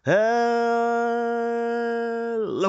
Hello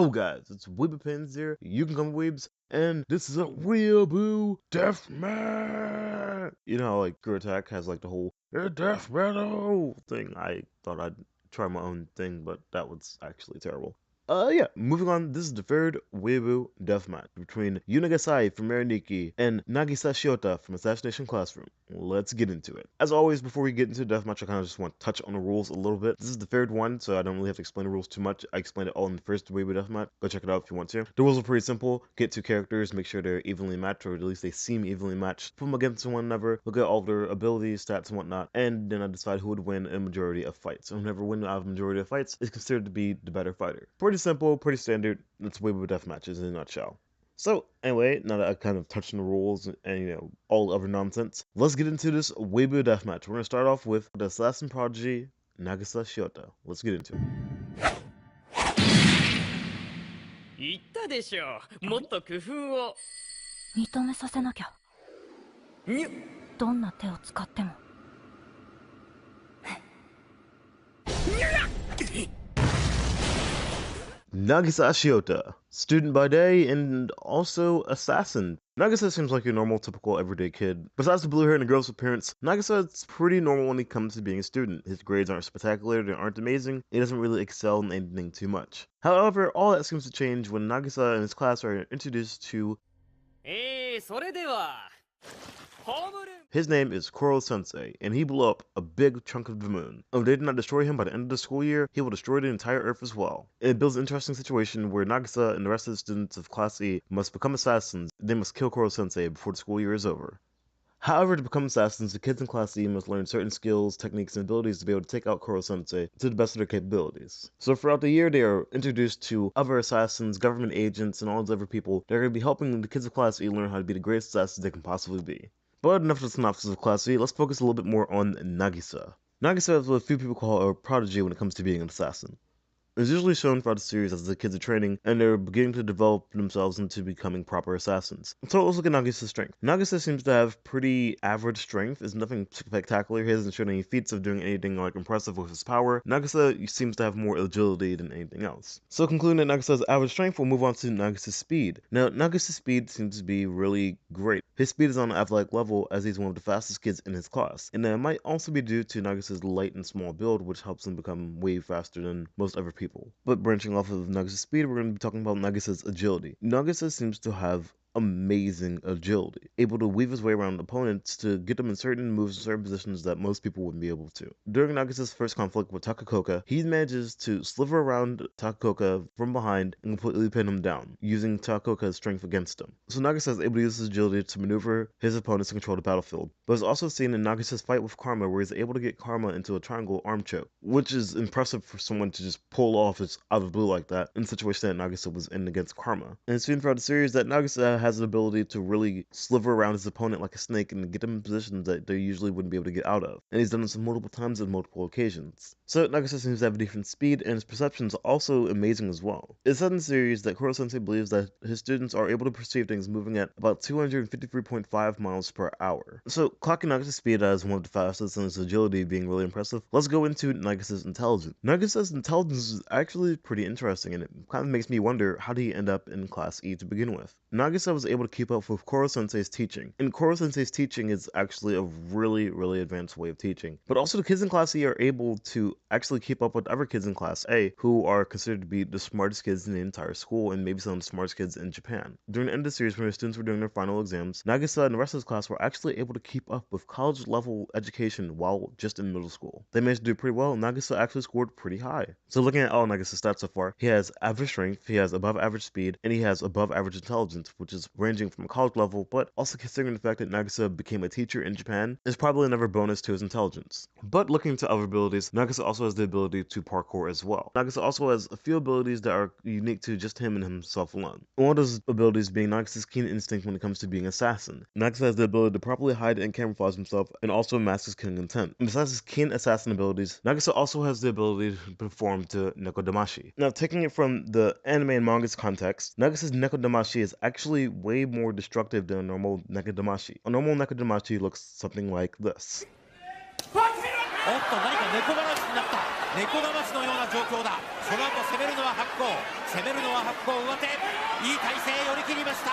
guys, it's Weebapins here, you can call me Weebs, and this is a Weeaboo Deathmatch! You know how like Guru Attack has like the whole death metal thing. I thought I'd try my own thing, but that was actually terrible. Yeah, moving on, this is the third Weeaboo Deathmatch between Yuno Gasai from Mirai Nikki and Nagisa Shiota from Assassination Classroom. Let's get into it. As always, before we get into the deathmatch, I kind of just want to touch on the rules a little bit. This is the third one, so I don't really have to explain the rules too much. I explained it all in the first Weeaboo Deathmatch. Go check it out if you want to. The rules are pretty simple. Get two characters, make sure they're evenly matched, or at least they seem evenly matched. Put them against one another, look at all their abilities, stats, and whatnot, and then I decide who would win a majority of fights. And whoever wins out of a majority of fights is considered to be the better fighter. Pretty simple, pretty standard. That's Weeaboo Deathmatches in a nutshell. So anyway, now that I kind of touched on the rules and all other nonsense, let's get into this Weeaboo Deathmatch. We're gonna start off with the Assassin Prodigy, Nagisa Shiota. Let's get into it. 言ったでしょう。もっと工夫を。認めさせなきゃ。にゅ。どんな手を使っても。Nagisa Shiota, student by day and also assassin. Nagisa seems like your normal, typical, everyday kid. Besides the blue hair and the girl's appearance, Nagisa is pretty normal when it comes to being a student. His grades aren't spectacular, they aren't amazing, he doesn't really excel in anything too much. However, all that seems to change when Nagisa and his class are introduced to... それでは。His name is Koro Sensei, and he blew up a big chunk of the moon. If they did not destroy him by the end of the school year, he will destroy the entire Earth as well. It builds an interesting situation where Nagisa and the rest of the students of Class E must become assassins. They must kill Koro Sensei before the school year is over. However, to become assassins, the kids in Class E must learn certain skills, techniques, and abilities to be able to take out Koro Sensei to the best of their capabilities. So throughout the year, they are introduced to other assassins, government agents, and all these other people that are going to be helping the kids of Class E learn how to be the greatest assassins they can possibly be. But enough of the synopsis of Class E, let's focus a little bit more on Nagisa. Nagisa is what a few people call a prodigy when it comes to being an assassin. It's usually shown throughout the series as the kids are training and they're beginning to develop themselves into becoming proper assassins. So let's look at Nagisa's strength. Nagisa seems to have pretty average strength. It's nothing spectacular. He hasn't shown any feats of doing anything like impressive with his power. Nagisa seems to have more agility than anything else. So concluding that Nagisa has average strength, we'll move on to Nagisa's speed. Now, Nagisa's speed seems to be really great. His speed is on an athletic level as he's one of the fastest kids in his class. And that might also be due to Nagisa's light and small build, which helps him become way faster than most other people. But branching off of Nagisa's speed, we're going to be talking about Nagisa's agility. Nagisa seems to have amazing agility, able to weave his way around opponents to get them in certain moves, certain positions that most people wouldn't be able to. During Nagisa's first conflict with Takakoka, he manages to sliver around Takakoka from behind and completely pin him down, using Takakoka's strength against him. So Nagisa is able to use his agility to maneuver his opponents to control the battlefield. But it's also seen in Nagisa's fight with Karma where he's able to get Karma into a triangle arm choke, which is impressive for someone to just pull off just out of the blue like that in the situation that Nagisa was in against Karma. And it's seen throughout the series that Nagisa has the ability to really sliver around his opponent like a snake and get them in positions that they usually wouldn't be able to get out of. And he's done this multiple times on multiple occasions. So Nagisa seems to have a different speed, and his perception is also amazing as well. It's said in the series that Koro Sensei believes that his students are able to perceive things moving at about 253.5 miles per hour. So clocking Nagisa's speed as one of the fastest and his agility being really impressive, let's go into Nagisa's intelligence. Nagisa's intelligence is actually pretty interesting, and it kind of makes me wonder, how did he end up in Class E to begin with? Nagisa was able to keep up with Koro Sensei's teaching, and Koro Sensei's teaching is actually a really advanced way of teaching. But also the kids in Class E are able to actually keep up with other kids in Class A who are considered to be the smartest kids in the entire school and maybe some of the smartest kids in Japan. During the end of the series, when the students were doing their final exams, Nagisa and the rest of his class were actually able to keep up with college level education while just in middle school. They managed to do pretty well. Nagisa actually scored pretty high. So looking at all Nagisa's stats so far, he has average strength, he has above average speed, and he has above average intelligence, which is ranging from a college level, but also considering the fact that Nagisa became a teacher in Japan, is probably another bonus to his intelligence. But looking into other abilities, Nagisa also has the ability to parkour as well. Nagisa also has a few abilities that are unique to just him and himself alone. One of those abilities being Nagisa's keen instinct when it comes to being an assassin. Nagisa has the ability to properly hide and camouflage himself and also mask his killing intent. And besides his keen assassin abilities, Nagisa also has the ability to perform to Nekodamashi. Now, taking it from the anime and manga's context, Nagisa's Nekodamashi is actually way more destructive than a normal Nekodamashi. A normal Nekodamashi looks something like this. 猫だましのような状況だ。その後攻めるのは白鵬、攻めるのは白鵬、上手、いい体勢、寄り切りました。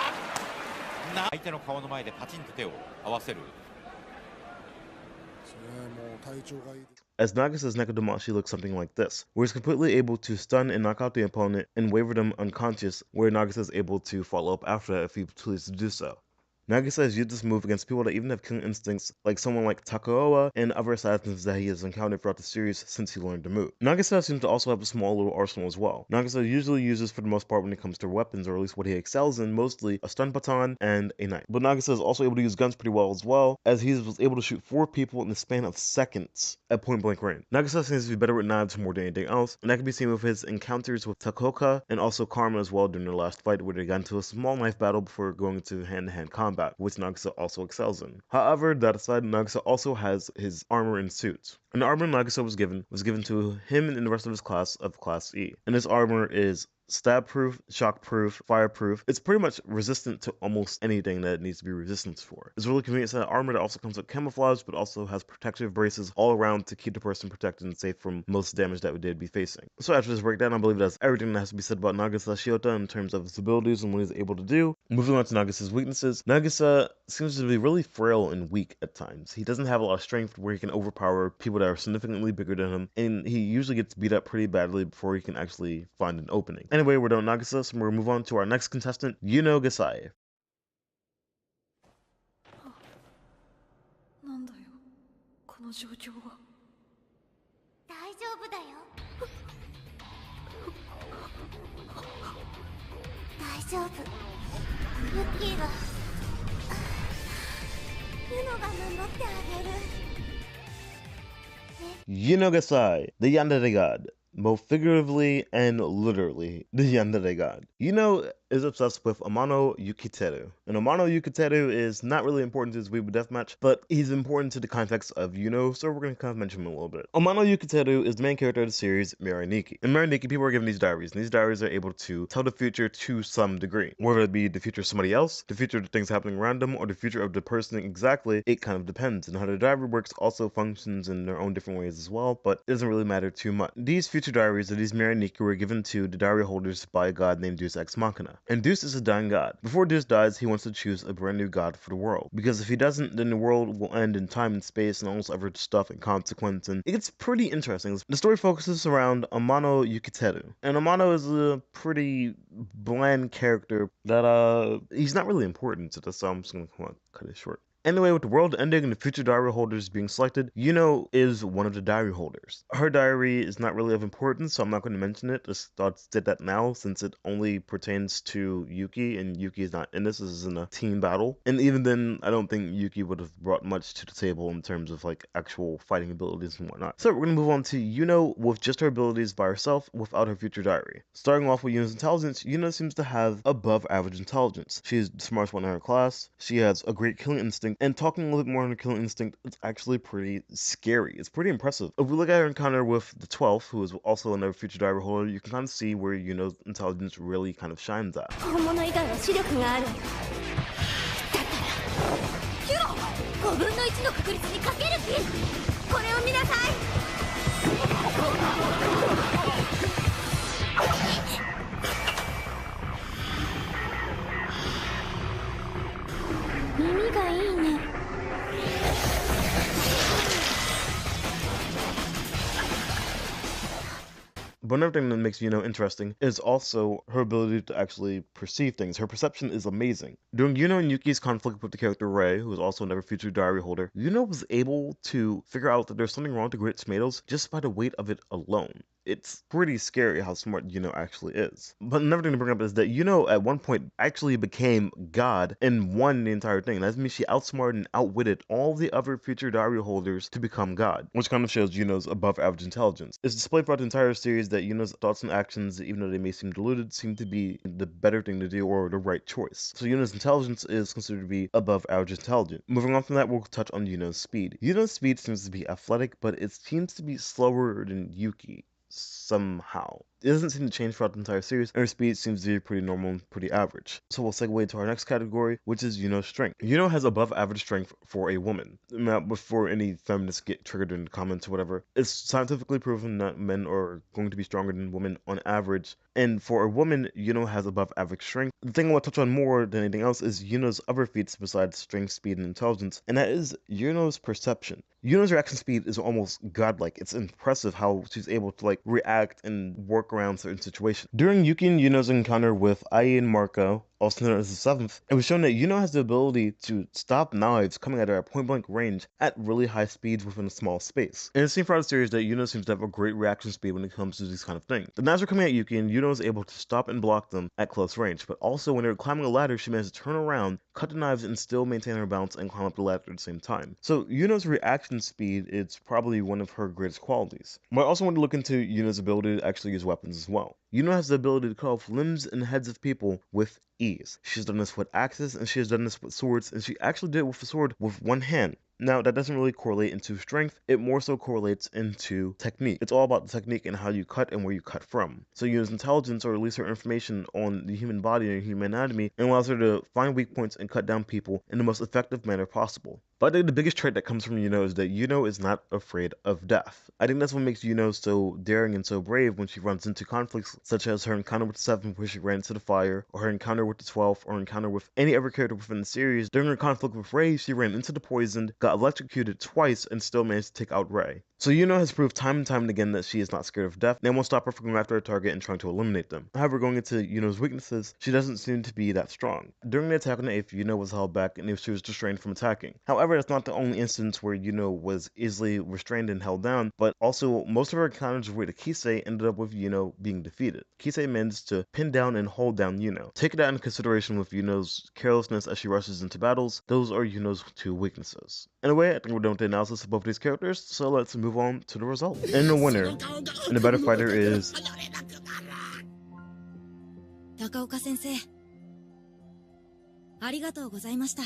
相手の顔の前でパチンと手を合わせる。 As Nagasa's Nekadamashi looks something like this, where he's completely able to stun and knock out the opponent and waver them unconscious, where Nagasa is able to follow up after that if he pleases to do so. Nagisa has used this move against people that even have killing instincts, like someone like Kadokawa and other assassins that he has encountered throughout the series since he learned the move. Nagisa seems to also have a small little arsenal as well. Nagisa usually uses, for the most part when it comes to weapons, or at least what he excels in, mostly a stun baton and a knife. But Nagisa is also able to use guns pretty well as well, as he was able to shoot 4 people in the span of seconds at point blank range. Nagisa seems to be better with knives more than anything else, and that can be seen with his encounters with Takoka and also Karma as well during their last fight, where they got into a small knife battle before going into hand-to-hand combat, which Nagisa also excels in. However, that aside, Nagisa also has his armor and suits. And the armor Nagisa was given to him and the rest of his class of Class E. And this armor is stab-proof, shock-proof, fire-proof. It's pretty much resistant to almost anything that it needs to be resistant for. It's really convenient set of armor that also comes with camouflage, but also has protective braces all around to keep the person protected and safe from most damage that they'd be facing. So after this breakdown, I believe that's everything that has to be said about Nagisa Shiota in terms of his abilities and what he's able to do. Moving on to Nagisa's weaknesses, Nagisa seems to be really frail and weak at times. He doesn't have a lot of strength where he can overpower people that are significantly bigger than him, and he usually gets beat up pretty badly before he can actually find an opening. Anyway, we're done with Nagisa, so we're going to move on to our next contestant, Yuno Gasai. なんだよ、この状況は。大丈夫だよ。大丈夫。ユッキーがユノが守ってあげる。Yuno Gasai, the Yandere God. Both figuratively and literally, the Yandere God. Yuno is obsessed with Amano Yukiteru. And Amano Yukiteru is not really important to his Weibo deathmatch, but he's important to the context of Yuno, so we're going to kind of mention him a little bit. Amano Yukiteru is the main character of the series, Mirai Nikki. In Mirai Nikki, people are given these diaries, and these diaries are able to tell the future to some degree. Whether it be the future of somebody else, the future of the things happening around them, or the future of the person exactly, it kind of depends. And how the diary works also functions in their own different ways as well, but it doesn't really matter too much. These future diaries of these Mirai Nikki were given to the diary holders by a god named Deus Ex Machina. And Deus is a dying god. Before Deus dies, he wants to choose a brand new god for the world. Because if he doesn't, then the world will end in time and space and all this other stuff and consequence, and it gets pretty interesting. The story focuses around Amano Yukiteru. And Amano is a pretty bland character that, he's not really important to this, so I'm just gonna cut it short. Anyway, with the world ending and the future diary holders being selected, Yuno is one of the diary holders. Her diary is not really of importance, so I'm not going to mention it. Just thought did that now, since it only pertains to Yuki, and Yuki is not in this. This is in a team battle. And even then, I don't think Yuki would have brought much to the table in terms of like actual fighting abilities and whatnot. So we're going to move on to Yuno with just her abilities by herself without her future diary. Starting off with Yuno's intelligence, Yuno seems to have above average intelligence. She is the smartest one in her class. She has a great killing instinct. And talking a little bit more on her killing instinct, it's actually pretty scary. It's pretty impressive. If we look at her encounter with the 12th, who is also another future diary holder, you can kind of see where Yuno's intelligence really kind of shines at. 本物以外は視力がある。だったらユノ5分の1の確率にかける気。これを見なさい。耳がいいね。But another thing that makes Yuno interesting is also her ability to actually perceive things. Her perception is amazing. During Yuno and Yuki's conflict with the character Rei, who is also another future diary holder, Yuno was able to figure out that there's something wrong with the Great Tomatoes just by the weight of it alone. It's pretty scary how smart Yuno actually is. But another thing to bring up is that Yuno at one point actually became God and won the entire thing. That means she outsmarted and outwitted all the other future diary holders to become God, which kind of shows Yuno's above average intelligence. It's displayed throughout the entire series that Yuno's thoughts and actions, even though they may seem diluted, seem to be the better thing to do or the right choice. So Yuno's intelligence is considered to be above average intelligent. Moving on from that, we'll touch on Yuno's speed. Yuno's speed seems to be athletic, but it seems to be slower than Yuki. somehow. It doesn't seem to change throughout the entire series, and her speed seems to be pretty normal and pretty average. So we'll segue to our next category, which is Yuno's strength. Yuno has above average strength for a woman. Now, before any feminists get triggered in the comments or whatever, it's scientifically proven that men are going to be stronger than women on average. And for a woman, Yuno has above average strength. The thing I want to touch on more than anything else is Yuno's other feats besides strength, speed, and intelligence, and that is Yuno's perception. Yuno's reaction speed is almost godlike. It's impressive how she's able to react and work around certain situations. During Yuki and Yuno's encounter with Ai and Marco, also known as the Seventh, it was shown that Yuno has the ability to stop knives coming at her at point-blank range at really high speeds within a small space. And it's seen throughout the series that Yuno seems to have a great reaction speed when it comes to these kind of things. The knives are coming at Yuki, and Yuno is able to stop and block them at close range, but also when they're climbing a ladder, she manages to turn around, cut the knives, and still maintain her balance and climb up the ladder at the same time. So Yuno's reaction speed is probably one of her greatest qualities. But I also want to look into Yuno's ability to actually use weapons as well. Yuno has the ability to cut off limbs and heads of people with ease. She's done this with axes, and she has done this with swords, and she actually did it with a sword with one hand. Now, that doesn't really correlate into strength, it more so correlates into technique. It's all about the technique and how you cut and where you cut from. So Yuno's intelligence, or at least her information on the human body and human anatomy, allows her to find weak points and cut down people in the most effective manner possible. But I think the biggest trait that comes from Yuno is that Yuno is not afraid of death. I think that's what makes Yuno so daring and so brave when she runs into conflicts such as her encounter with the Seventh where she ran into the fire, or her encounter with the 12th, or her encounter with any other character within the series. During her conflict with Rei, she ran into the poisoned, got electrocuted twice, and still managed to take out Rei. So Yuno has proved time and time again that she is not scared of death, and it won't stop her from going after her target and trying to eliminate them. However, going into Yuno's weaknesses, she doesn't seem to be that strong. During the attack on the 8th, Yuno was held back and she was restrained from attacking. However, that's not the only instance where Yuno was easily restrained and held down, but also most of her encounters with the Kisei ended up with Yuno being defeated. Kisei managed to pin down and hold down Yuno. Taking that into consideration with Yuno's carelessness as she rushes into battles, those are Yuno's two weaknesses. Anyway, I think we're done with the analysis of both these characters, so let's move on to the result. And the winner, and the better fighter is... 高岡先生、ありがとうございました。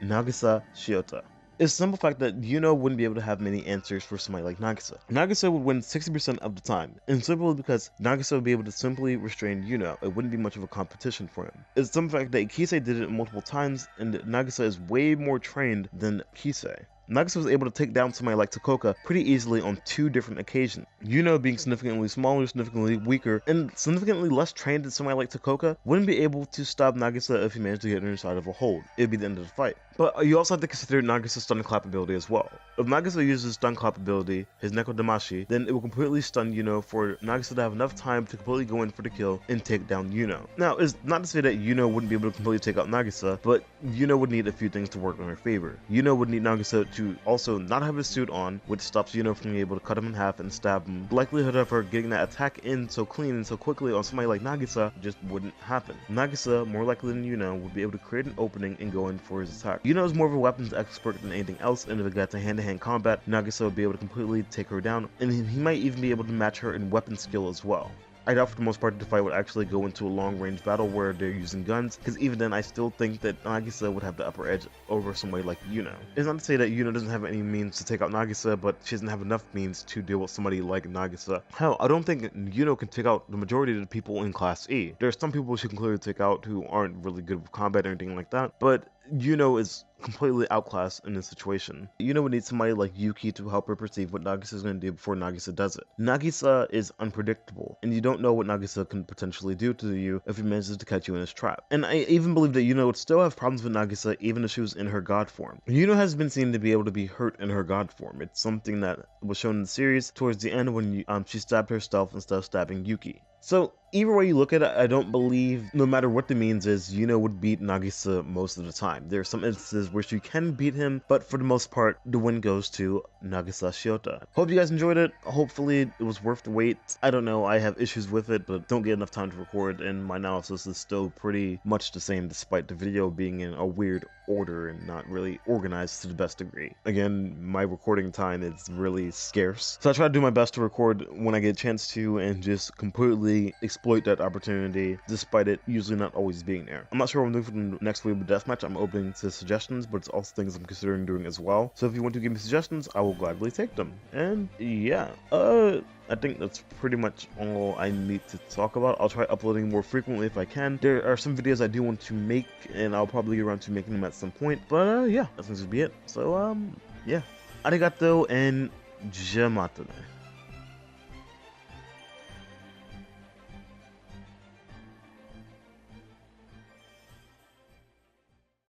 Nagisa Shiota. It's the simple fact that Yuno wouldn't be able to have many answers for somebody like Nagisa. Nagisa would win 60% of the time, and simply because Nagisa would be able to simply restrain Yuno, it wouldn't be much of a competition for him. It's the simple fact that Kisei did it multiple times, and Nagisa is way more trained than Kisei. Nagisa was able to take down somebody like Takoka pretty easily on 2 different occasions. Yuno, being significantly smaller, significantly weaker, and significantly less trained than somebody like Takoka, wouldn't be able to stop Nagisa if he managed to get inside of a hold. It would be the end of the fight. But you also have to consider Nagisa's stun clap ability as well. If Nagisa uses stun clap ability, his Neko Damashi, then it will completely stun Yuno for Nagisa to have enough time to completely go in for the kill and take down Yuno. Now, it's not to say that Yuno wouldn't be able to completely take out Nagisa, but Yuno would need a few things to work in her favor. Yuno would need Nagisa to also not have his suit on, which stops Yuno from being able to cut him in half and stab him. The likelihood of her getting that attack in so clean and so quickly on somebody like Nagisa just wouldn't happen. Nagisa, more likely than Yuno, would be able to create an opening and go in for his attack. Yuno is more of a weapons expert than anything else, and if it got to hand-to-hand combat, Nagisa would be able to completely take her down, and he might even be able to match her in weapon skill as well. I doubt for the most part the fight would actually go into a long-range battle where they're using guns, because even then I still think that Nagisa would have the upper edge over somebody like Yuno. It's not to say that Yuno doesn't have any means to take out Nagisa, but she doesn't have enough means to deal with somebody like Nagisa. Hell, I don't think Yuno can take out the majority of the people in Class E. There are some people she can clearly take out who aren't really good with combat or anything like that, but Yuno is completely outclassed in this situation. Yuno would need somebody like Yuki to help her perceive what Nagisa is going to do before Nagisa does it. Nagisa is unpredictable, and you don't know what Nagisa can potentially do to you if he manages to catch you in his trap. And I even believe that Yuno would still have problems with Nagisa even if she was in her god form. Yuno has been seen to be able to be hurt in her god form. It's something that was shown in the series towards the end when she stabbed herself instead of stabbing Yuki. So either way you look at it, I don't believe, no matter what the means is, Yuno would beat Nagisa most of the time. There are some instances where she can beat him, but for the most part, the win goes to Nagisa Shiota. Hope you guys enjoyed it. Hopefully it was worth the wait. I don't know, I have issues with it, but don't get enough time to record, and my analysis is still pretty much the same despite the video being in a weird order and not really organized to the best degree. Again, my recording time is really scarce, so I try to do my best to record when I get a chance to and just completely really exploit that opportunity, despite it usually not always being there. I'm not sure what I'm doing for the next wave of deathmatch. I'm open to suggestions, but it's also things I'm considering doing as well. So if you want to give me suggestions, I will gladly take them. And yeah, I think that's pretty much all I need to talk about. I'll try uploading more frequently if I can. There are some videos I do want to make, and I'll probably get around to making them at some point. But yeah, that seems to be it. So yeah, arigato and jamatane.